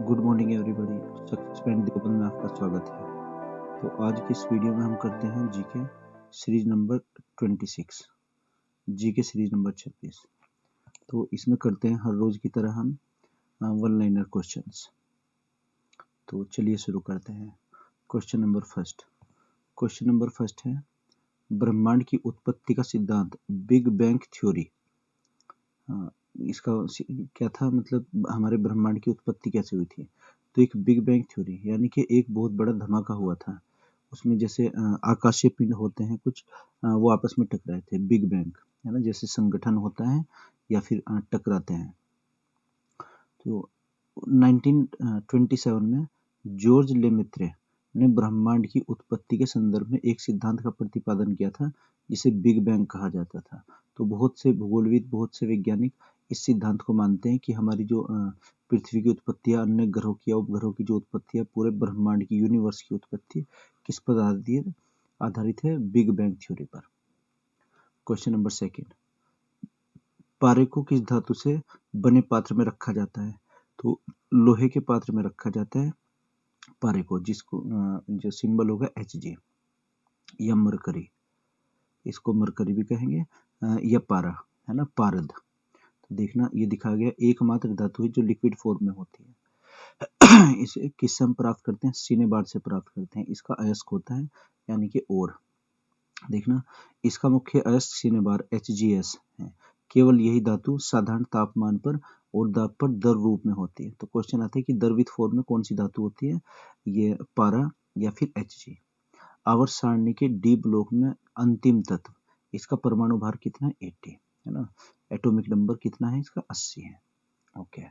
Good morning everybody. Success point Deoband में आपका स्वागत है। तो आज की इस वीडियो में हम करते हैं GK series number 26, GK series number 26। तो इसमें करते हैं हर रोज की तरह हम वन लाइनर क्वेश्चंस। तो चलिए शुरू करते हैं। क्वेश्चन नंबर फर्स्ट है, ब्रह्मांड की उत्पत्ति का सिद्धांत, बिग बैंग थ्योरी। इसका क्या था, मतलब हमारे ब्रह्मांड की उत्पत्ति कैसे हुई थी। तो एक बिग बैंग थ्योरी यानी कि एक बहुत बड़ा धमाका हुआ था। उसमें जैसे आकाशीय पिंड होते हैं कुछ, वो आपस में टकराए थे, बिग बैंग है ना, जैसे संगठन होता है या फिर टकराते हैं। तो 1927 में जॉर्ज लेमेत्रे ने ब्रह्मांड की उत्पत्ति के संदर्भ में एक सिद्धांत का प्रतिपादन किया था जिसे बिग बैंग कहा जाता था। तो बहुत से भूगोलविद, बहुत से वैज्ञानिक इस सिद्धांत को मानते हैं कि हमारी जो पृथ्वी की उत्पत्ति है, अन्य ग्रहों की या उपग्रहों की जो उत्पत्ति है, पूरे ब्रह्मांड की, यूनिवर्स की उत्पत्ति किस पर आधारित है, बिग बैंग थ्योरी पर। क्वेश्चन नंबर सेकंड, पारे को किस धातु से बने पात्र में रखा जाता है। तो लोहे के पात्र में रखा जाता है पारे को, जिसको जो सिंबल होगा Hg या मरकरी, इसको मरकरी भी कहेंगे, या पारा है ना, पारद। तो देखना ये दिखाया गया एकमात्र धातु है जो लिक्विड फॉर्म में होती है। इसे किससे हम प्राप्त करते हैं, सिनेबार से प्राप्त करते हैं। इसका अयस्क होता है यानी कि ओर। देखना इसका मुख्य अयस्क सिनेबार Hgs है। केवल यही धातु साधारण तापमान पर और दाब पर दर रूप में होती है। तो क्वेश्चन आता है कि द्रवित फॉर्म में कौन सी धातु होती है, ये पारा या फिर Hg। आवर्त सारणी के डी ब्लॉक में अंतिम तत्व, इसका परमाणु भार कितना है, 80 है ना। एटॉमिक नंबर कितना है इसका, 80 है। ओके।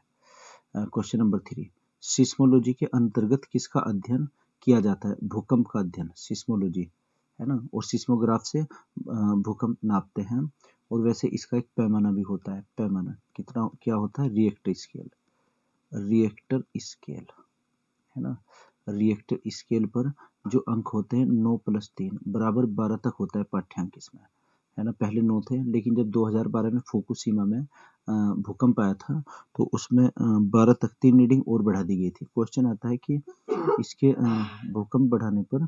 क्वेश्चन नंबर 3, सिस्मोलॉजी के अंतर्गत किसका अध्ययन किया जाता है, भूकंप का अध्ययन, सिस्मोलॉजी है ना। और सिस्मोग्राफ से भूकंप नापते हैं। और वैसे इसका एक पैमाना भी होता है, पैमाना कितना क्या होता है, रिएक्टर स्केल है ना। रिएक्टर स्केल पर जो अंक होते हैं 9 + 3 = 12 तक होता है पाठ्यांक इसमें, है ना। पहले 9 थे, लेकिन जब 2012 में फुकुशिमा में भूकंप आया था तो उसमें 12 तक 3 रीडिंग और बढ़ा दी गई थी। क्वेश्चन आता है कि इसके भूकंप बढ़ाने पर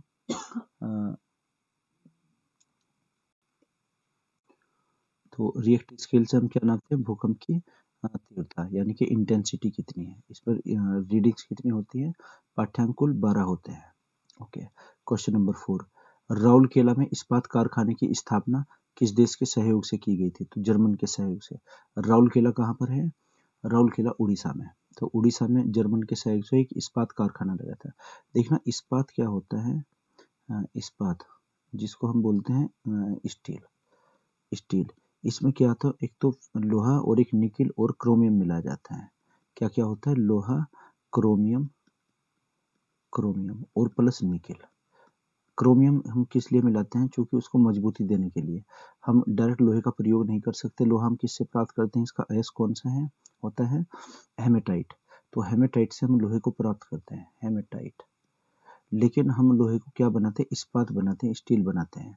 तो रिएक्टर स्केल से हम क्या नापते हैं, भूकंप की तीव्रता यानी कि इंटेंसिटी कितनी है। इस पर रीडिंग्स कितनी होती है, पाठ्यांक कुल 12 होते हैं। ओके। क्वेश्चन नंबर 4, राउरकेला में इस्पात कारखाने की स्थापना किस देश के सहयोग से की गई थी। तो जर्मन के सहयोग से। राउरकेला कहाँ पर है, राउरकेला उड़ीसा में। तो उड़ीसा में जर्मन के सहयोग से एक इस्पात कारखाना लगा था। देखना इस्पात क्या होता है, इस्पात जिसको हम बोलते हैं स्टील। इसमें क्या होता है, एक तो लोहा और एक निकेल और क्रोमियम मिलाया जाता है। क्या क्या होता है, लोहा, क्रोमियम और प्लस निकेल। क्रोमियम हम किस लिए मिलाते हैं, क्योंकि उसको मजबूती देने के लिए। हम डायरेक्ट लोहे का प्रयोग नहीं कर सकते। लोहा हम किससे प्राप्त करते हैं, इसका अयस्क कौन सा है, होता है हेमेटाइट। तो हेमेटाइट से हम लोहे को प्राप्त करते हैं, हेमेटाइट। लेकिन हम लोहे को क्या बनाते हैं, इस्पात बनाते हैं, स्टील बनाते हैं।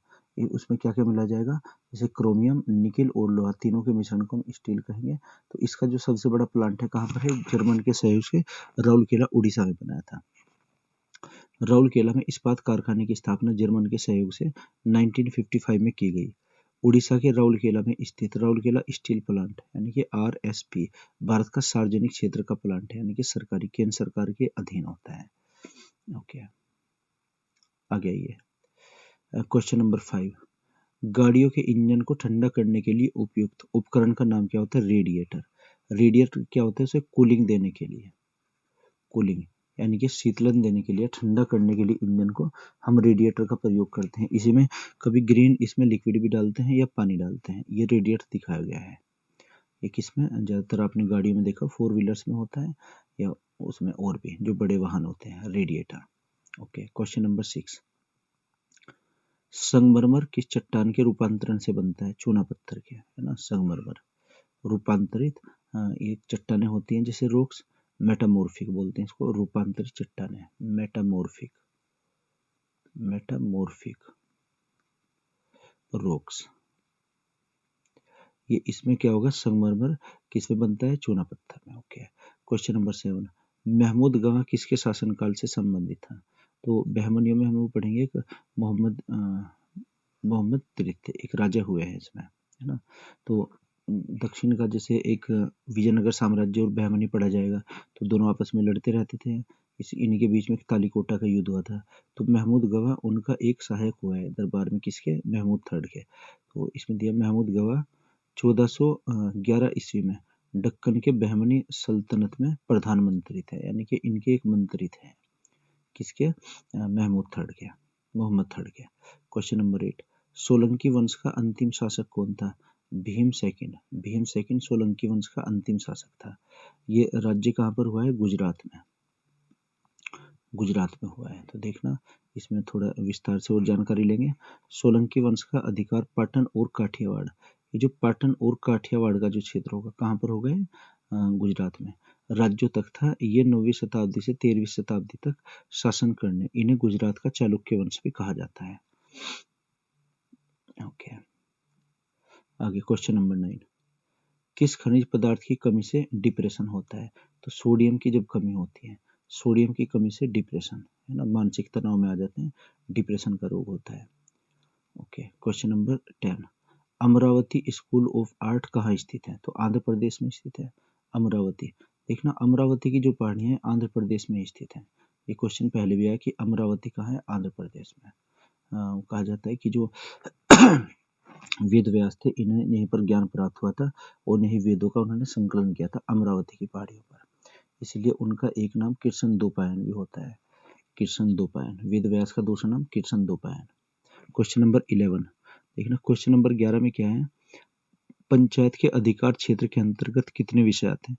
उसमें क्या क्या मिला जाएगा, जैसे क्रोमियम, निकेल और लोहा, तीनों के मिश्रण को हम स्टील कहेंगे। तो इसका जो सबसे बड़ा प्लांट है कहाँ पर है, जर्मन के सहयोग से राउरकेला उड़ीसा में बनाया था। राउरकेला में इस्पात कारखाने की स्थापना जर्मन के सहयोग से 1955 में की गई। उड़ीसा के राउरकेला में स्थित राउरकेला स्टील प्लांट यानी कि RSP भारत का सार्वजनिक क्षेत्र का प्लांट है, यानी कि सरकारी, केंद्र सरकार के अधीन होता है। ओके, आगे आइए। क्वेश्चन नंबर 5, गाड़ियों के इंजन को ठंडा करने के लिए उपयुक्त उपकरण का नाम क्या होता है, रेडिएटर। रेडिएटर क्या होता है, उसे कूलिंग देने के लिए, कूलिंग यानी कि शीतलन देने के लिए, ठंडा करने के लिए इंजन को हम रेडिएटर का प्रयोग करते हैं। इसी में कभी ग्रीन, इसमें लिक्विड भी डालते हैं या पानी डालते हैं। ये रेडिएटर दिखाया गया है। ये किसमें, ज़्यादातर आपने गाड़ियों में देखा, 4 व्हीलर्स में होता है या उसमें और भी जो बड़े वाहन होते हैं, रेडिएटर। ओके। क्वेश्चन नंबर 6, संगमरमर किस चट्टान के रूपांतरण से बनता है, चूना पत्थर के, है ना। संगमरमर रूपांतरित ये चट्टानें होती हैं जैसे रॉक्स, मेटामॉर्फिक बोलते हैं इसको, रूपांतरित चट्टानें, मेटामॉर्फिक रॉक्स। ये इसमें क्या होगा, संगमरमर किस में बनता है, चूना पत्थर में। ओके। क्वेश्चन नंबर 7, महमूद गवाह किसके शासनकाल से संबंधित था? तो बहमनियों में हम पढ़ेंगे एक मोहम्मद तृतीय एक राजा हुए हैं इसमें, है ना। तो दक्षिण का जैसे एक विजयनगर साम्राज्य और बहमनी पढ़ा जाएगा, तो दोनों आपस में लड़ते रहते थे। इन्हीं के बीच में तालीकोटा का युद्ध हुआ था। तो महमूद गवाह उनका एक सहायक हुआ है दरबार में, किसके? महमूद थर्ड के। तो इसमें दिया महमूद गवाह 1411 ईस्वी में दक्कन के बहमनी सल्तनत में प्रधानमंत्री थे, यानी कि इनके एक मंत्री थे, किसके? महमूद थर्ड के, मोहम्मद थर्ड के। क्वेश्चन नंबर 8, सोलंकी वंश का अंतिम शासक कौन था? भीम सेकंड। भीम सेकंड सोलंकी वंश का अंतिम शासक था। ये राज्य कहाँ पर हुआ है? गुजरात में, गुजरात में हुआ है। तो देखना इसमें थोड़ा विस्तार से और जानकारी लेंगे। सोलंकी वंश का अधिकार पाटन और काठियावाड़, ये जो पाटन और काठियावाड़ का जो क्षेत्र होगा कहाँ पर होगा? गुजरात में। राज्यों तक था। ये 9वीं शताब्दी से 13वीं शताब्दी तक शासन करने, इन्हें गुजरात का चालुक्य वंश भी कहा जाता है। ओके, आगे क्वेश्चन नंबर 9, किस खनिज पदार्थ की कमी से डिप्रेशन होता है? तो सोडियम की जब कमी होती है, सोडियम की कमी से डिप्रेशन, है ना, मानसिक तनाव में आ जाते हैं, डिप्रेशन का रोग होता है। Okay, question number 10, Amravati school of art कहाँ स्थित है? तो आंध्र प्रदेश में स्थित है अमरावती। देखना अमरावती की जो पहाड़ी है आंध्र प्रदेश में स्थित है। ये क्वेश्चन पहले भी आया कि अमरावती कहाँ है? आंध्र प्रदेश में। कहा जाता है कि जो वेद व्यास थे, इन्हें यहीं पर ज्ञान प्राप्त हुआ था और यहीं वेदों का उन्होंने संकलन किया था अमरावती की पहाड़ियों पर, इसलिए उनका एक नाम कृष्ण दोपायन भी होता है। कृष्ण दोपायन, वेद व्यास का दूसरा नाम कृष्ण दोपायन। क्वेश्चन नंबर 11, देखना क्वेश्चन नंबर 11 में क्या है? पंचायत के अधिकार क्षेत्र के अंतर्गत कितने विषय आते हैं?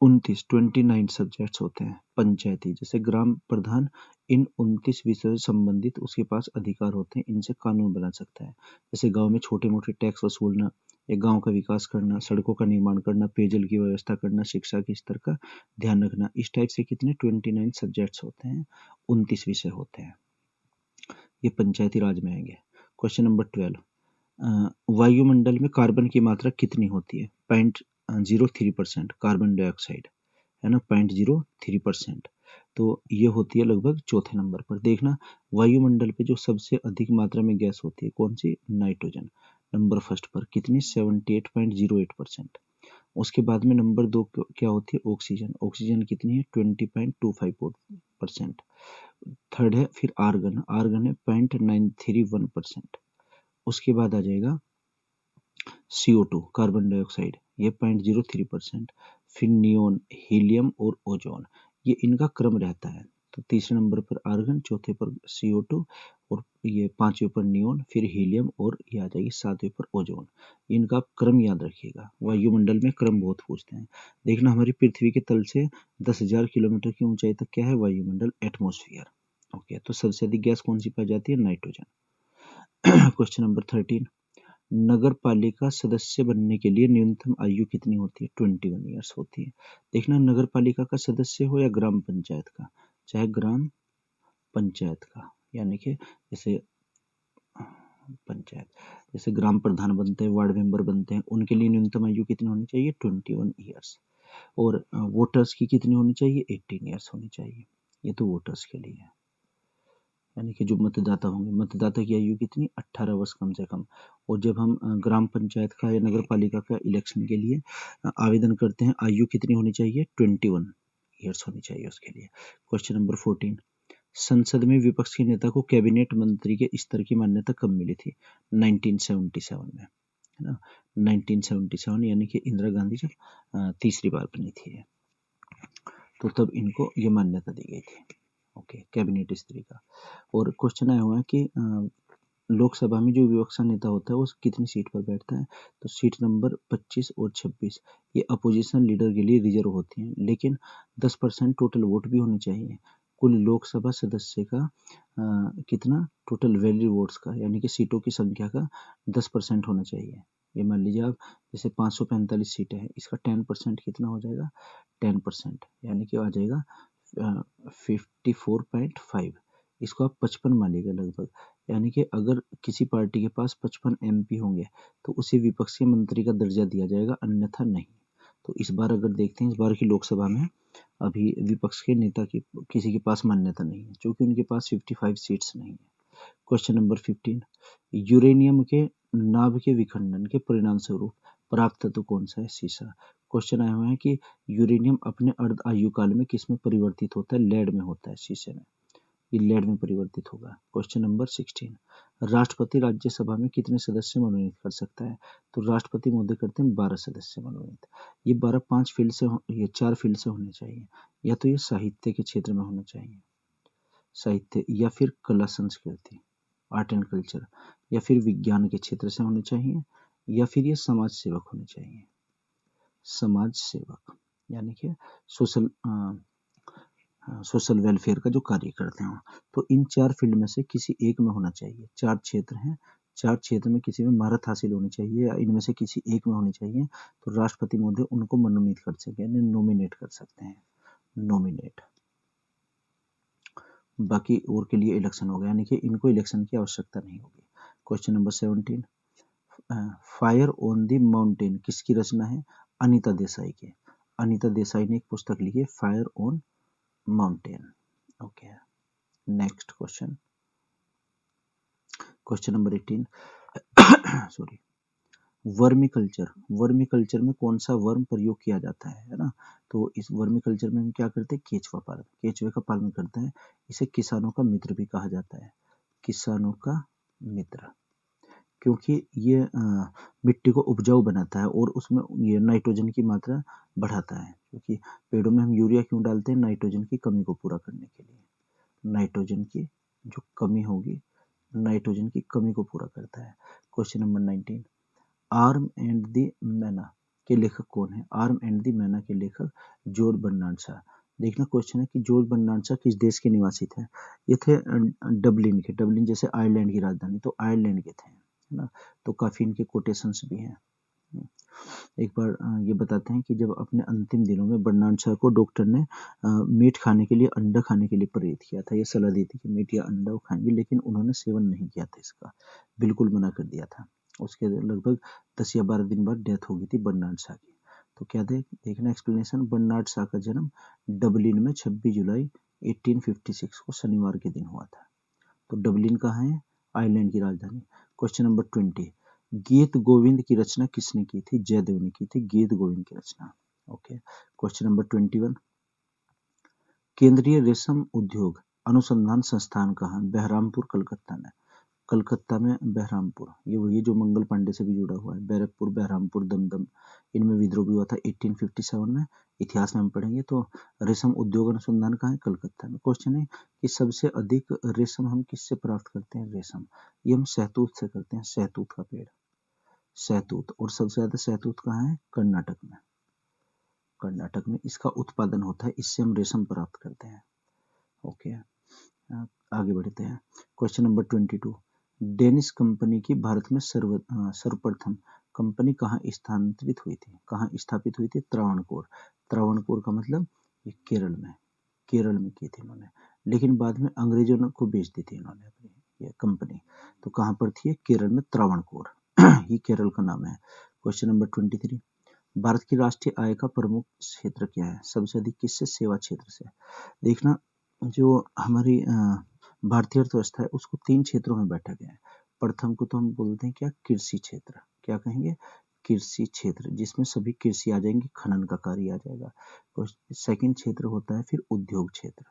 29 सब्जेक्ट्स होते हैं पंचायती, जैसे ग्राम प्रधान इन 29 विषयों से संबंधित उसके पास अधिकार होते हैं, इनसे कानून बना सकता है। जैसे गांव में छोटे मोटे टैक्स वसूलना, या गांव का विकास करना, सड़कों का निर्माण करना, पेयजल की व्यवस्था करना, शिक्षा के स्तर का ध्यान रखना, इस टाइप से कितने 29 सब्जेक्ट्स होते हैं, 29 विषय होते हैं। ये पंचायती राज में आएंगे। क्वेश्चन नंबर 12, वायुमंडल में कार्बन की मात्रा कितनी होती है? 0.03% कार्बन डाइऑक्साइड, है ना, 0.03%। तो ये होती है लगभग चौथे नंबर पर। देखना वायुमंडल पे जो सबसे अधिक मात्रा में गैस होती है कौन सी? नाइट्रोजन, नंबर फर्स्ट पर, कितनी? 78.08%। उसके बाद में नंबर 2 क्या होती है? ऑक्सीजन, ऑक्सीजन कितनी है? 20.25%। थर्ड है फिर आर्गन, आर्गन है 0.931%। उसके बाद आ जाएगा CO2 कार्बन डाइऑक्साइड, ये 0.03%। फिर नियोन, हीलियम और ओजोन, ये इनका क्रम रहता है। तो तीसरे नंबर पर आर्गन, चौथे पर CO2 और ये पांचवें पर नियोन, फिर हीलियम और ये आ जाएगी सातवें पर ओजोन। इनका आप क्रम याद रखिएगा, वायुमंडल में क्रम बहुत पूछते हैं। देखना हमारी पृथ्वी के तल से 10,000 किलोमीटर की ऊंचाई तक क्या है? वायुमंडल, एटमोस्फियर। ओके, तो सबसे अधिक गैस कौन सी पाई जाती है? नाइट्रोजन। क्वेश्चन नंबर 13, नगर पालिका सदस्य बनने के लिए न्यूनतम आयु कितनी होती है? 21 ईयर्स होती है। देखना नगर पालिका का सदस्य हो या ग्राम पंचायत का, चाहे ग्राम पंचायत का, यानी कि जैसे पंचायत, जैसे ग्राम प्रधान बनते हैं, वार्ड मेंबर बनते हैं, उनके लिए न्यूनतम आयु कितनी होनी चाहिए? 21 ईयर्स। और वोटर्स की कितनी होनी चाहिए? 18 ईयर्स होनी चाहिए। ये तो वोटर्स के लिए है, यानी कि जो मतदाता होंगे, मतदाता की आयु कितनी? 18 वर्ष कम से कम। और जब हम ग्राम पंचायत का या नगर पालिका का इलेक्शन के लिए आवेदन करते हैं, आयु कितनी होनी चाहिए? 21 ईयर्स होनी चाहिए उसके लिए। क्वेश्चन नंबर 14, संसद में विपक्ष के नेता को कैबिनेट मंत्री के स्तर की मान्यता कब मिली थी? 1977 में, है ना, 1977, यानी कि इंदिरा गांधी जब तीसरी बार बनी थी, तो तब इनको ये मान्यता दी गई थी। ओके, कैबिनेट स्त्री का। और क्वेश्चन आया हुआ है कि लोकसभा में जो विपक्ष का नेता होता है वो कितनी सीट पर बैठता है? तो सीट नंबर 25 और 26 ये अपोजिशन लीडर के लिए रिजर्व होती हैं, लेकिन 10% टोटल वोट भी होने चाहिए। कुल लोकसभा सदस्य का कितना? टोटल वैलिड वोट्स का, यानी कि सीटों की संख्या का 10% होना चाहिए। ये मान लीजिए आप, जैसे 545 सीटें हैं, इसका 10% कितना हो जाएगा? 10%, यानी कि आ जाएगा 54.5। इसको आप 55 मानिएगा लगभग, यानी कि अगर किसी पार्टी के पास 55 MP होंगे तो उसे विपक्षी मंत्री का दर्जा दिया जाएगा, अन्यथा नहीं। तो इस बार अगर देखते हैं, इस बार की लोकसभा में अभी विपक्ष के नेता की किसी के पास मान्यता नहीं है, क्योंकि उनके पास 55 सीट्स नहीं है। क्वेश्चन नंबर 15, यूरेनियम के नाभ के विखंडन के परिणाम स्वरूप प्राप्त तत्व कौन सा है? सीसा। क्वेश्चन आए हुए हैं कि यूरेनियम अपने अर्ध आयु काल में किस में परिवर्तित होता है? लेड में होता है, शीशे में। ये लेड में परिवर्तित होगा। क्वेश्चन नंबर 16, राष्ट्रपति राज्यसभा में कितने सदस्य मनोनीत कर सकता है? तो राष्ट्रपति महोदय करते हैं 12 सदस्य मनोनीत। ये 12 5 फील्ड से ये 4 फील्ड से होने चाहिए, या तो ये साहित्य के क्षेत्र में होना चाहिए, साहित्य, या फिर कला संस्कृति, आर्ट एंड कल्चर, या फिर विज्ञान के क्षेत्र से होने चाहिए, या फिर ये समाज सेवक होने चाहिए। समाज सेवक यानी कि सोशल सोशल वेलफेयर का जो कार्य करते हो। तो इन 4 फील्ड में से किसी एक में होना चाहिए। 4 क्षेत्र हैं, 4 क्षेत्र में किसी में महारत हासिल होनी चाहिए, या इनमें से किसी एक में होनी चाहिए। तो राष्ट्रपति महोदय उनको मनोनीत कर सके, यानी नॉमिनेट कर सकते हैं, नॉमिनेट। बाकी और के लिए इलेक्शन होगा, यानी कि इनको इलेक्शन की आवश्यकता नहीं होगी। Question number 17, fire on the mountain किसकी रचना है? अनीता देसाई की। अनीता देसाई ने एक पुस्तक लिखी है, fire on mountain. Okay, next question, question number 18 sorry, vermi culture. Vermi culture में कौन सा वर्म प्रयोग किया जाता है ना? तो इस वर्मी कल्चर में हम क्या करते हैं? केचुआ पालन, केचुए का पालन करते हैं। इसे किसानों का मित्र भी कहा जाता है, किसानों का मित्र, क्योंकि ये मिट्टी को उपजाऊ बनाता है और उसमें ये नाइट्रोजन की मात्रा बढ़ाता है। क्योंकि पेड़ों में हम यूरिया क्यों डालते हैं? नाइट्रोजन की कमी को पूरा करने के लिए। नाइट्रोजन की जो कमी होगी, नाइट्रोजन की कमी को पूरा करता है। Question number 19, arm and the मैना के लेखक कौन है? आर्म एंड द मैना के लेखक जॉर्ज बर्नार्ड शॉ। देखना क्वेश्चन है कि जॉर्ज बर्नार्ड शॉ किस देश के निवासी थे? ये थे डबलिन के। डबलिन जैसे आयरलैंड की राजधानी, तो आयरलैंड के थे, है ना? तो काफी इनके कोटेशंस भी हैं। एक बार ये बताते हैं कि जब अपने अंतिम दिनों में बर्नार्ड शॉ को डॉक्टर ने मीट खाने के लिए, अंडा खाने के लिए प्रेरित किया था। ये सलाह दी थी कि मीट या अंडा वो खाएंगे, लेकिन उन्होंने सेवन नहीं किया था, इसका बिल्कुल मना कर दिया था। उसके लगभग 10 या 12 दिन बाद डेथ हो गई थी बर्नार्ड शॉ की। तो क्या देखना एक्सप्लेनेशन, बर्नार्ड शॉ का जन्म डबलिन में 26 जुलाई 1856 को शनिवार के दिन हुआ था। तो डबलिन कहाँ है? आयरलैंड की राजधानी। क्वेश्चन नंबर 20, गीत गोविंद की रचना किसने की थी? जयदेव ने की थी गीत गोविंद की रचना। ओके, क्वेश्चन नंबर 21, केंद्रीय रेशम उद्योग अनुसंधान संस्थान कहाँ? बहरामपुर, कलकत्ता में। कलकत्ता में बहरामपुर, ये वही जो मंगल पांडे से भी जुड़ा हुआ है। बैरकपुर, बहरामपुर, दमदम, इनमें विद्रोह भी हुआ था 1857 में। इतिहास में हम पढ़ेंगे। तो रेशम उद्योग अनुसंधान कहाँ है? कलकत्ता में। क्वेश्चन है कि सबसे अधिक रेशम हम किससे प्राप्त करते हैं? रेशम, ये हम सहतूत से करते हैं, सहतूत का पेड़, सहतूत। और सबसे ज्यादा सहतूत कहाँ है? कर्नाटक में। कर्नाटक में इसका उत्पादन होता है, इससे हम रेशम प्राप्त करते हैं। ओके, आगे बढ़ते हैं। क्वेश्चन नंबर 22, डेनिश कंपनी की भारत में सर्वप्रथम कंपनी कहाँ स्थानांतरित हुई थी? कहाँ स्थापित हुई थी? त्रावणकोर। त्रावणकोर का मतलब ये केरल में, केरल में की थी इन्होंने, लेकिन बाद में अंग्रेजों को बेच दी थी इन्होंने अपनी ये कंपनी। तो कहाँ पर थी? केरल में, त्रावणकोर ये केरल का नाम है। क्वेश्चन नंबर 23, भारत की राष्ट्रीय आय का प्रमुख क्षेत्र क्या है? सबसे अधिक किससे? सेवा क्षेत्र से। देखना, जो हमारी भारतीय अर्थव्यवस्था है उसको 3 क्षेत्रों में बांटा गया है। प्रथम को तो हम बोलते हैं क्या? कृषि क्षेत्र। क्या कहेंगे? कृषि क्षेत्र, जिसमें सभी कृषि आ जाएंगे, खनन का कार्य आ जाएगा। तो सेकंड क्षेत्र होता है फिर उद्योग क्षेत्र,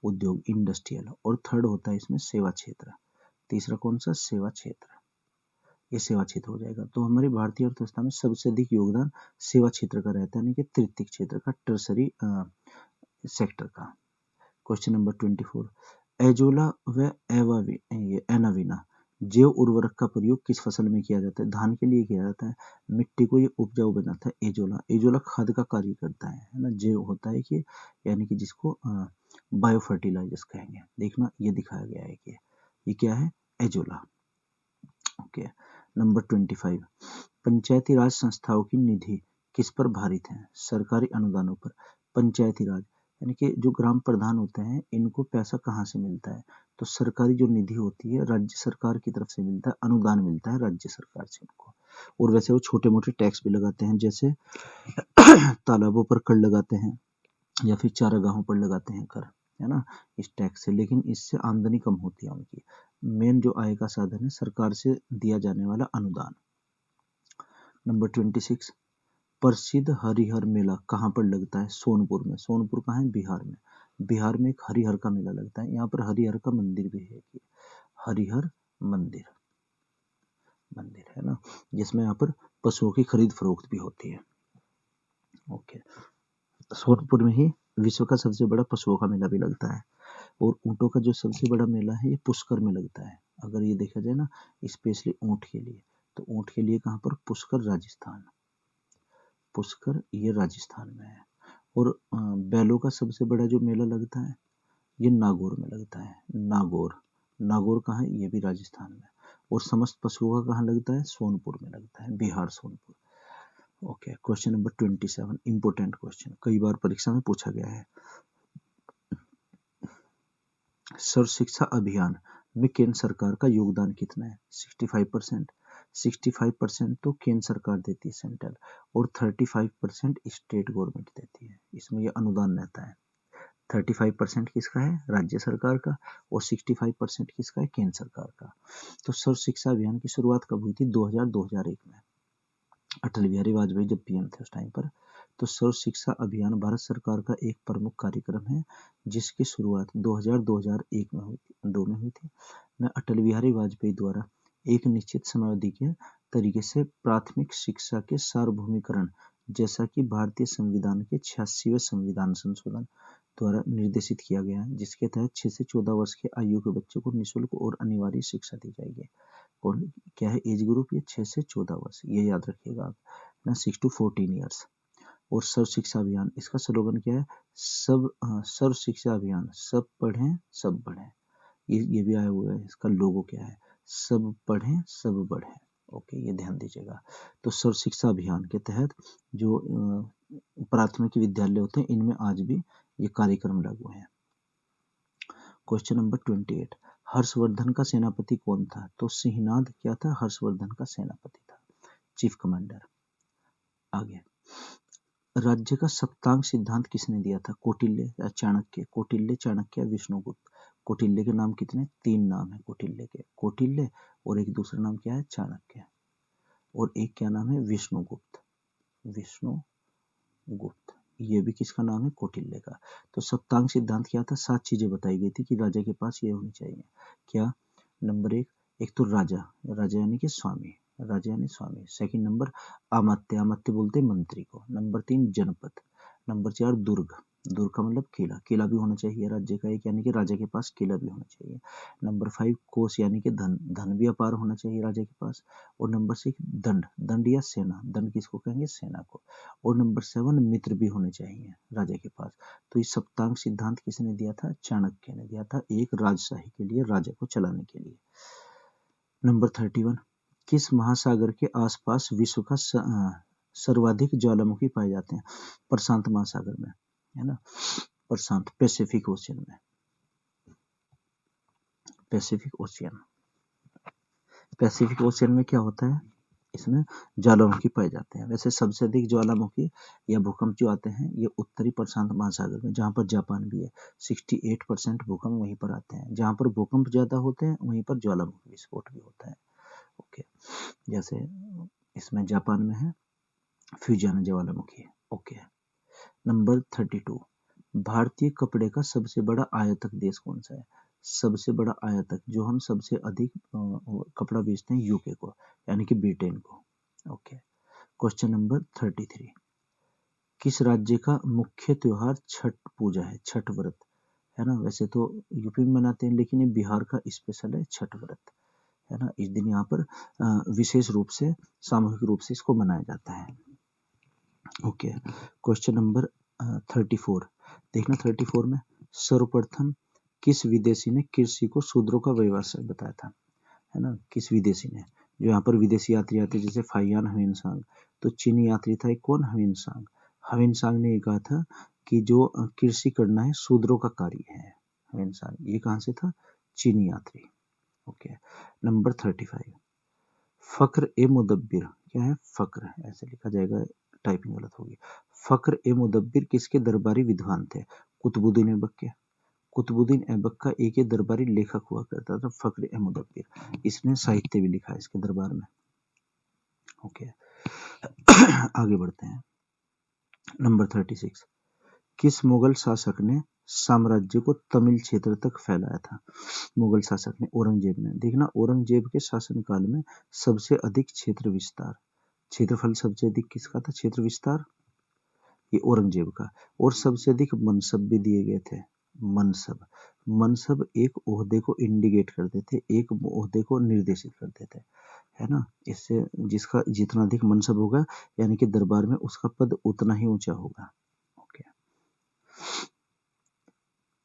उद्योग, इंडस्ट्रियल। और थर्ड होता है इसमें सेवा क्षेत्र। तीसरा कौन सा? सेवा क्षेत्र। ये सेवा क्षेत्र हो जाएगा। तो हमारी भारतीय अर्थव्यवस्था में सबसे अधिक योगदान सेवा क्षेत्र का रहता है, यानी कि तृतीय क्षेत्र का, टर्सरी सेक्टर का। क्वेश्चन नंबर 24, एजोला व एनाविना जैव उर्वरक का प्रयोग किस फसल में किया जाता है? धान के लिए किया जाता है। मिट्टी को ये उपजाऊ बनाता है एजोला। एजोला खाद का कार्य करता है ना। जैव होता है कि, यानी कि जिसको बायो फर्टिलाइजर्स कहेंगे। देखना, ये दिखाया गया है कि ये क्या है? एजोला। ओके, नंबर 25, पंचायती राज संस्थाओं की निधि किस पर भारित है? सरकारी अनुदानों पर। पंचायती राज यानी कि जो ग्राम प्रधान होते हैं, इनको पैसा कहाँ से मिलता है? तो सरकारी जो निधि होती है राज्य सरकार की तरफ से मिलता है, अनुदान मिलता है राज्य सरकार से उनको। और वैसे वो छोटे मोटे टैक्स भी लगाते हैं, जैसे तालाबों पर कर लगाते हैं, या फिर चारागाहों पर लगाते हैं कर, है ना, इस टैक्स से, लेकिन इससे आमदनी कम होती है उनकी। मेन जो आय का साधन है सरकार से दिया जाने वाला अनुदान। नंबर 26, प्रसिद्ध हरिहर मेला कहाँ पर लगता है? सोनपुर में। सोनपुर कहाँ है? बिहार में। बिहार में एक हरिहर का मेला लगता है। यहाँ पर हरिहर का मंदिर भी है, हरिहर मंदिर, मंदिर है ना, जिसमें यहाँ पर पशुओं की खरीद फरोख्त भी होती है। ओके, सोनपुर में ही विश्व का सबसे बड़ा पशुओं का मेला भी लगता है। और ऊँटों का जो सबसे बड़ा मेला है ये पुष्कर में लगता है। अगर ये देखा जाए ना, स्पेशली ऊँट के लिए, तो ऊँट के लिए कहाँ पर? पुष्कर, राजस्थान। पुष्कर ये राजस्थान में है। और बैलों का सबसे बड़ा जो मेला लगता है ये नागौर में लगता है। नागौर, नागौर कहाँ है? ये भी राजस्थान में। और समस्त पशुओं का कहाँ लगता है? सोनपुर में लगता है, Bihar, Sonpur. Okay, question number 27, important question, कई बार परीक्षा में पूछा गया है। सर्व शिक्षा अभियान में केंद्र सरकार का योगदान कितना है? 65%। 65% तो केंद्र सरकार देती है, सेंट्रल, और 35% स्टेट गवर्नमेंट देती है। इसमें यह अनुदान रहता है। 35% किसका है? राज्य सरकार का, और 65% किसका है? केंद्र सरकार का। तो सर्व शिक्षा अभियान की शुरुआत कब हुई थी? 2000-2001 में। अटल बिहारी वाजपेयी जब पीएम थे उस टाइम पर। तो सर्व शिक्षा अभियान भारत सरकार का एक प्रमुख कार्यक्रम है, जिसकी शुरुआत 2000-2001 में हुई थी, 2 में हुई थी। में अटल बिहारी वाजपेयी द्वारा एक निश्चित समयावधि के तरीके से प्राथमिक शिक्षा के सार्वभौमिकरण, जैसा कि भारतीय संविधान के 86वें संविधान संशोधन द्वारा निर्देशित किया गया है, जिसके तहत 6 से 14 वर्ष के आयु के बच्चों को निःशुल्क और अनिवार्य शिक्षा दी जाएगी। कौन क्या है एज ग्रुप? ये 6 से 14 वर्ष, ये याद रखिएगा आप ना, 6 to 14 ईयर्स। और सर्व शिक्षा अभियान, इसका स्लोगन क्या है? सर्व शिक्षा अभियान, सब पढ़ें सब बढ़ें। ये भी आया हुआ है। इसका लोगो क्या है? सब पढ़ें सब बढ़ें। ओके, ये ध्यान दीजिएगा। तो सर्व शिक्षा अभियान के तहत जो प्राथमिक विद्यालय होते हैं, इनमें आज भी ये कार्यक्रम लागू है। क्वेश्चन नंबर 28, हर्षवर्धन का सेनापति कौन था? तो सिंहनाद क्या था? हर्षवर्धन का सेनापति था, चीफ कमांडर। आगे, राज्य का सप्तांग सिद्धांत किसने दिया था? कौटिल्य या चाणक्य? कौटिल्य, चाणक्य, विष्णुगुप्त। कौटिल्य के नाम कितने? 3 नाम है कौटिल्य के। कौटिल्य, और एक दूसरा नाम क्या है? चाणक्य। और एक क्या नाम है? विष्णुगुप्त। विष्णुगुप्त, ये भी किसका नाम है? कौटिल्य का। तो सप्तांग सिद्धांत क्या था? 7 चीजें बताई गई थी कि राजा के पास ये होनी चाहिए। क्या? नंबर 1, एक तो राजा, राजा यानी कि स्वामी, राजा यानी स्वामी। सेकंड नंबर अमात्य, अमात्य बोलते हैं मंत्री को। नंबर 3 जनपद। नंबर 4 दुर्ग, दुर्ग का मतलब किला, किला भी होना चाहिए राज्य का एक, यानी कि राजा के पास किला भी होना चाहिए। नंबर 5 कोष, यानी कि धन, धन भी अपार होना चाहिए राजा के पास। और नंबर 6 दंड, दंड या सेना, दंड किसको कहेंगे? सेना को। और नंबर 7 मित्र भी होने चाहिए राजा के पास। तो इस सप्तांग सिद्धांत किसने दिया था? चाणक्य ने दिया था, एक राजशाही के लिए, राजा को चलाने के लिए। नंबर 31, किस महासागर के आसपास विश्व का सर्वाधिक ज्वालामुखी पाए जाते हैं? प्रशांत महासागर में, है ना, प्रशांत, पैसिफिक ओशियन में, पैसिफिक ओशियन। पैसिफिक ओशियन में क्या होता है? इसमें ज्वालामुखी पाए जाते हैं। वैसे सबसे अधिक ज्वालामुखी या भूकंप जो आते हैं ये उत्तरी प्रशांत महासागर में, जहाँ पर जापान भी है। 68% भूकंप वहीं पर आते हैं। जहाँ पर भूकंप ज्यादा होते हैं वहीं पर ज्वालामुखी विस्फोट भी होता है। ओके, जैसे इसमें जापान में है फ्यूजन ज्वालामुखी। ओके, नंबर 32, भारतीय कपड़े का सबसे बड़ा आयातक देश कौन सा है? सबसे बड़ा आयातक, जो हम सबसे अधिक कपड़ा बेचते हैं, यूके को, यानी कि ब्रिटेन को। ओके, क्वेश्चन नंबर 33, किस राज्य का मुख्य त्योहार छठ पूजा है? छठ व्रत, है ना। वैसे तो यूपी में मनाते हैं, लेकिन ये बिहार का स्पेशल है छठ व्रत, है ना। इस दिन यहाँ पर विशेष रूप से, सामूहिक रूप से इसको मनाया जाता है। ओके, क्वेश्चन नंबर 34, देखना 34 में, सर्वप्रथम किस विदेशी ने कृषि को शूद्रों का व्यवसाय बताया था? है ना, किस विदेशी ने? जो यहाँ पर विदेशी यात्री आते जैसे फाइयान ह्वेनसांग, तो चीनी यात्री था एक, कौन? ह्वेनसांग। ह्वेनसांग ने ये कहा था कि जो कृषि करना है शूद्रों का कार्य है। ह्वेनसांग, ये कहाँ से था? चीनी यात्री। ओके, नंबर 35, फक्र ए मुदब्बिर क्या है? फक्र, ऐसे लिखा जाएगा, टाइपिंग गलत होगी। फक्र ए मुदब्बिर किसके दरबारी विद्वान थे? कुतुबुद्दीन ऐबक के। कुतुबुद्दीन ऐबक का एक दरबारी लेखक हुआ करता था फक्र ए मुदब्बिर। इसने साहित्य भी लिखा है इसके दरबार में। ओके आगे बढ़ते हैं। नंबर 36, किस मुगल शासक ने साम्राज्य को तमिल क्षेत्र तक फैलाया था? मुगल शासक ने औरंगजेब ने। देखना औरंगजेब के शासनकाल में सबसे अधिक क्षेत्र विस्तार, क्षेत्रफल सबसे अधिक किसका था? क्षेत्र विस्तार ये औरंगजेब का। और सबसे अधिक मनसब भी दिए गए थे। मनसब, मनसब एक ओहदे को इंडिकेट करते थे, एक ओहदे को निर्देशित करते थे, है ना। इससे जिसका जितना अधिक मनसब होगा यानी कि दरबार में उसका पद उतना ही ऊंचा होगा। ओके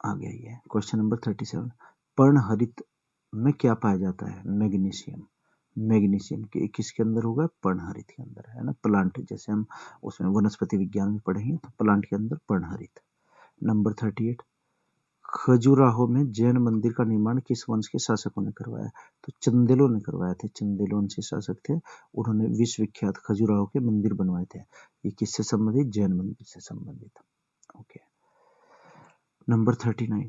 आगे आइए क्वेश्चन नंबर 37, पर्णहरित में क्या पाया जाता है? मैग्नीशियम। मैग्नीशियम के किसके अंदर होगा? पर्णहरित के अंदर, है ना। प्लांट जैसे हम उसमें वनस्पति विज्ञान में पढ़ेंगे तो प्लांट के अंदर पर्णहरित। नंबर 38, खजुराहो में जैन मंदिर का निर्माण किस वंश के शासकों ने करवाया? तो चंदेलों ने करवाया थे। चंदेल वंश के शासक थे, उन्होंने विश्वविख्यात खजुराहो के मंदिर बनवाए थे। ये किससे संबंधित? जैन मंदिर से संबंधित। ओके नंबर 39,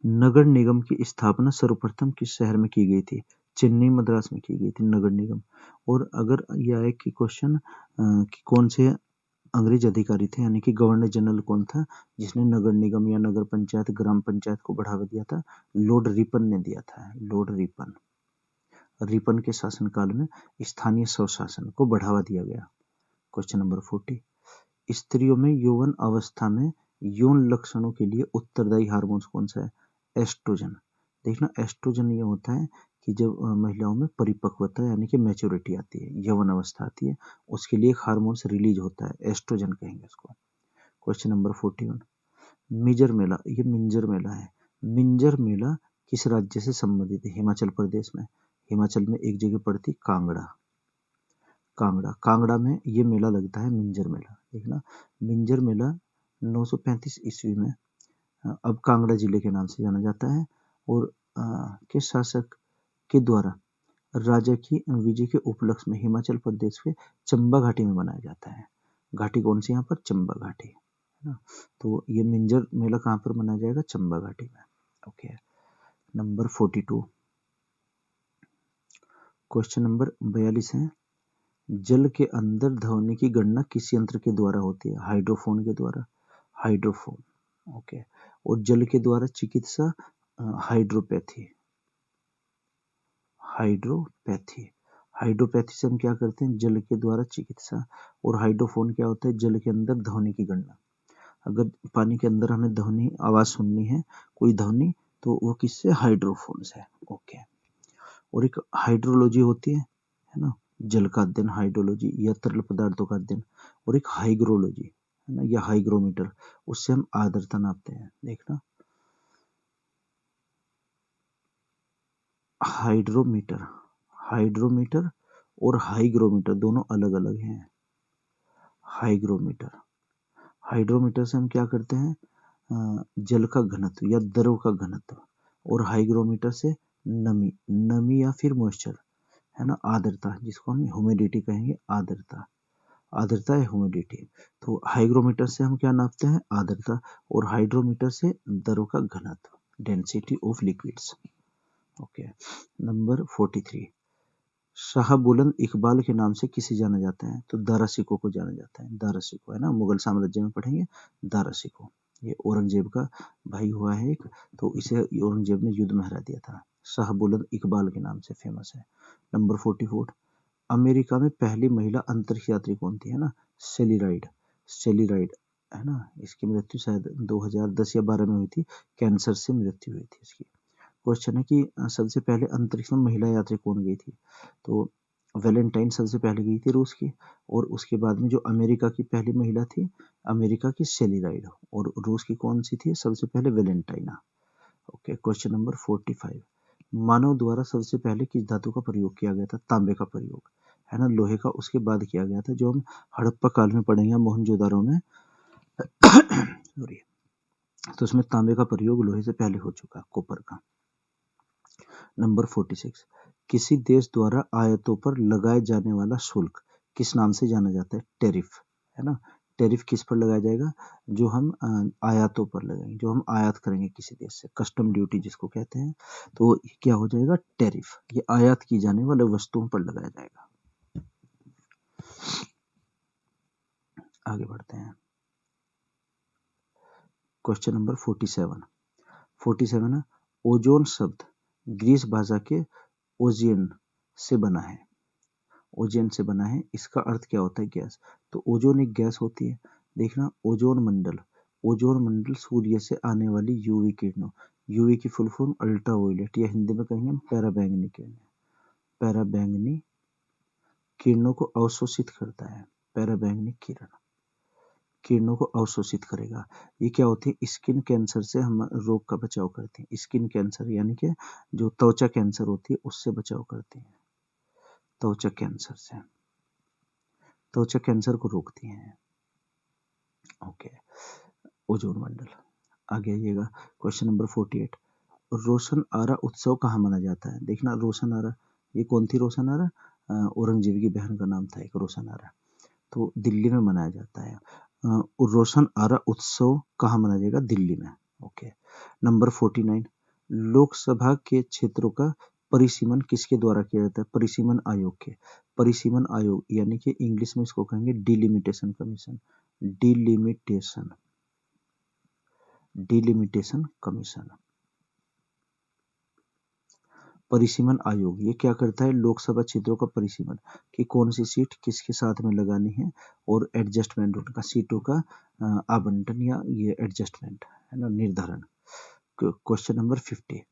नगर निगम की स्थापना सर्वप्रथम किस शहर में की गई थी? चेन्नई मद्रास में की गई थी नगर निगम। और अगर यह आए कि क्वेश्चन कि कौन से अंग्रेज अधिकारी थे यानी कि गवर्नर जनरल कौन था जिसने नगर निगम या नगर पंचायत ग्राम पंचायत को बढ़ावा दिया था? लॉर्ड रिपन ने दिया था। Lord Ripon. रिपन के शासनकाल में स्थानीय स्वशासन को बढ़ावा दिया गया। क्वेश्चन नंबर 40, स्त्रियों में यौवन अवस्था में यौन लक्षणों के लिए उत्तरदायी हार्मोन कौन सा है? एस्ट्रोजन। देखना एस्ट्रोजन ये होता है कि जब महिलाओं में परिपक्वता यानी कि मैच्योरिटी आती है, यौवन अवस्था आती है, उसके लिए एक हार्मोन रिलीज होता है, एस्ट्रोजन कहेंगे उसको। क्वेश्चन नंबर 41, मिंजर मेला, ये मिंजर मेला है। मिंजर मेला किस राज्य से संबंधित है? हिमाचल प्रदेश में। हिमाचल में एक जगह पड़ती कांगड़ा। कांगड़ा, कांगड़ा में ये मेला लगता है मिंजर मेला। देखना मिंजर मेला 935 ईस्वी में अब कांगड़ा जिले के नाम से जाना जाता है और के शासक के द्वारा राजा की विजय के उपलक्ष्य में हिमाचल प्रदेश के चंबा घाटी में मनाया जाता है। घाटी कौन सी? यहाँ पर चंबा घाटी, है ना। तो ये मिंजर मेला कहाँ पर मनाया जाएगा? चंबा घाटी में। ओके नंबर 42, क्वेश्चन नंबर 42 है, जल के अंदर ध्वनि की गणना किस यंत्र के द्वारा होती है? हाइड्रोफोन के द्वारा। हाइड्रोफोन। ओके और जल के द्वारा चिकित्सा हाइड्रोपैथी। हाइड्रोपैथी, हाइड्रोपैथी से हम क्या करते हैं? जल के द्वारा चिकित्सा। और हाइड्रोफोन क्या होता है? जल के अंदर ध्वनि की गणना। अगर पानी के अंदर हमें ध्वनि आवाज सुननी है, कोई ध्वनि, तो वो किससे? हाइड्रोफोन से। ओके और एक हाइड्रोलॉजी होती है ना, जल का अध्ययन हाइड्रोलॉजी या तरल पदार्थों का अध्ययन। और एक हाइग्रोलॉजी, है ना, या हाइग्रोमीटर, उससे हम आर्द्रता नापते हैं। देखना हाइड्रोमीटर, हाइड्रोमीटर और हाइग्रोमीटर दोनों अलग अलग हैं। हाइग्रोमीटर, हाइड्रोमीटर से हम क्या करते हैं? जल का घनत्व या द्रव का घनत्व। और हाइग्रोमीटर से नमी, नमी या फिर मॉइस्चर, है ना, आर्द्रता, जिसको हम ह्यूमिडिटी कहेंगे। आर्द्रता, आर्द्रता है ह्यूमिडिटी। तो हाइग्रोमीटर से हम क्या नापते हैं? आर्द्रता। और हाइड्रोमीटर से द्रव का घनत्व, density of liquids. Okay number 43, Shah बुलंद इकबाल के नाम से किसे जाना जाता है? तो दारा शिकोह को जाना जाता है। दारा शिकोह, है ना, मुगल साम्राज्य में पढ़ेंगे दारा शिकोह। ये औरंगजेब का भाई हुआ है एक, तो इसे औरंगजेब ने युद्ध में हरा दिया था। शाह बुलंद इकबाल के नाम से फेमस है। नंबर 44, अमेरिका में पहली महिला अंतरिक्ष यात्री कौन थी? है ना, सेली राइड। सेली राइड, है ना, इसकी मृत्यु शायद 2010 या 12 में हुई थी, कैंसर से मृत्यु हुई थी इसकी। क्वेश्चन है कि सबसे पहले अंतरिक्ष में महिला यात्री कौन गई थी? तो वैलेंटाइन सबसे पहले गई थी रूस की, और उसके बाद में जो अमेरिका की पहली महिला थी, अमेरिका की सेली राइड, और रूस की कौन सी थी सबसे पहले? वैलेंटाइना। ओके क्वेश्चन नंबर 45, मानव द्वारा सबसे पहले किस धातु का प्रयोग किया गया था? तांबे का प्रयोग, है ना, लोहे का उसके बाद किया गया था, जो हम हड़प्पा काल में पढ़ेंगे, मोहनजोदारो में सॉरी, तो उसमें तांबे का प्रयोग लोहे से पहले हो चुका, कॉपर का। नंबर 46, किसी देश द्वारा आयातों पर लगाए जाने वाला शुल्क किस नाम से जाना जाता है? टैरिफ, है ना। टैरिफ किस पर लगाया जाएगा? जो हम आयातों पर लगाएंगे, जो हम आयात करेंगे किसी देश से, कस्टम ड्यूटी जिसको कहते हैं। तो ये क्या हो जाएगा? टैरिफ। ये आयात की जाने वाले वस्तुओं पर लगाया जाएगा। आगे बढ़ते हैं। क्वेश्चन नंबर 47 है, ओजोन शब्द ग्रीस भाषा के ओजियन से बना है। ओजोन से बना है, इसका अर्थ क्या होता है? गैस। तो ओजोन एक गैस होती है। देखना, ओजोन मंडल सूर्य से आने वाली यूवी किरणों, यूवी की फुल फॉर्म अल्ट्रावायलेट, या हिंदी में कहेंगे हम पैराबैंगनी किरणें। पैराबैंगनी किरणों को अवशोषित करता है। पैराबैंगनी किरणों को अवशोषित करेगा। ये क्या होती है? स्किन कैंसर से हम रोग का बचाव करते हैं। स्किन कैंसर यानी कि जो त्वचा कैंसर होती है उससे बचाव करती है। त्वचा कैंसर को रोकती हैं। ओके, ओजोन मंडल। आगे आइएगा, क्वेश्चन नंबर 48, रोशन आरा उत्सव कहाँ मनाया जाता है? देखना, रोशन आरा, ये कौन थी रोशन आरा? औरंगजेब की बहन का नाम था एक, रोशन आरा। तो दिल्ली में मनाया जाता है। रोशन आरा उत्सव कहाँ मनाया जाएगा? दिल्ली में। ओके, नंबर 49, लोकसभा के क्षेत्रों का परिसीमन किसके द्वारा किया जाता है? परिसीमन आयोग के। परिसीमन आयोग यानी कि इंग्लिश में इसको कहेंगे डिलिमिटेशन कमीशन। Delimitation commission. परिसीमन आयोग ये क्या करता है? लोकसभा क्षेत्रों का परिसीमन, कि कौन सी सीट किसके साथ में लगानी है, और एडजस्टमेंट, उनका सीटों का आवंटन या ये एडजस्टमेंट, है ना, निर्धारण। क्वेश्चन नंबर 50,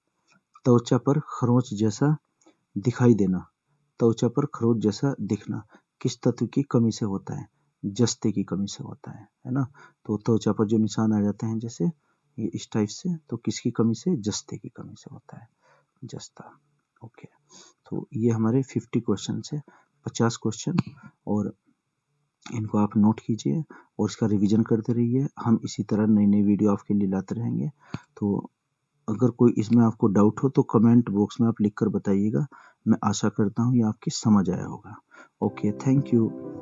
त्वचा पर खरोंच जैसा दिखाई देना, त्वचा पर खरोंच जैसा दिखना किस तत्व की कमी से होता है? जस्ते की कमी से होता है ना। तो त्वचा पर जो निशान आ जाते हैं जैसे ये इस टाइप से, तो किसकी कमी से? जस्ते की कमी से होता है, जस्ता। ओके, तो ये हमारे 50 क्वेश्चन है, 50 क्वेश्चन, और इनको आप नोट कीजिए और इसका रिवीजन करते रहिए। हम इसी तरह नई नई वीडियो आपके लिए लाते रहेंगे। तो अगर कोई इसमें आपको डाउट हो तो कमेंट बॉक्स में आप लिख कर बताइएगा। मैं आशा करता हूँ ये आपकी समझ आया होगा। Okay, thank you.